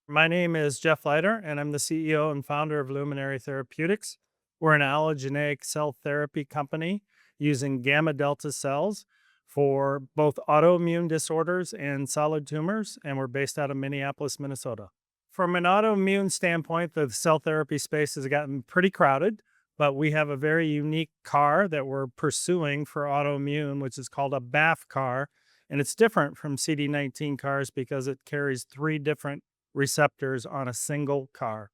My name is Jeff Leiter, and I'm the CEO and founder of Luminary Therapeutics. We're an allogeneic cell therapy company using gamma delta cells for both autoimmune disorders and solid tumors, and we're based out of Minneapolis, Minnesota. From an autoimmune standpoint, the cell therapy space has gotten pretty crowded, but we have a very unique CAR that we're pursuing for autoimmune, which is called a BAF CAR. And it's different from CD19 CARs because it carries three different receptors on a single CAR.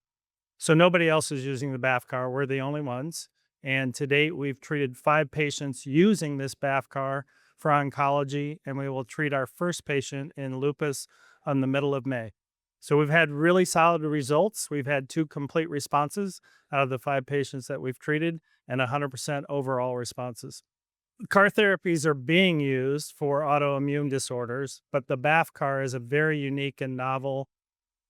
So nobody else is using the BAF CAR. We're the only ones. And to date, we've treated 5 patients using this BAF CAR for oncology, and we will treat our first patient in lupus on the middle of May. So we've had really solid results. We've had 2 complete responses out of the 5 patients that we've treated and 100% overall responses. CAR therapies are being used for autoimmune disorders, but the BAF CAR is a very unique and novel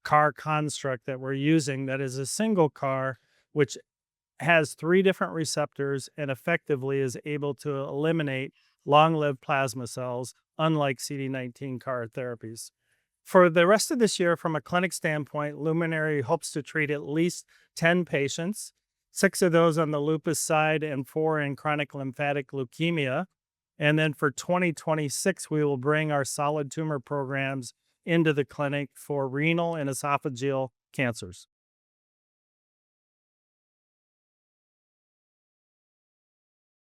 CAR construct that we're using that is a single CAR, which has 3 different receptors and effectively is able to eliminate long-lived plasma cells, unlike CD19 CAR therapies. For the rest of this year, from a clinic standpoint, Luminary hopes to treat at least 10 patients, 6 of those on the lupus side and 4 in chronic lymphatic leukemia. And then for 2026, we will bring our solid tumor programs into the clinic for renal and esophageal cancers.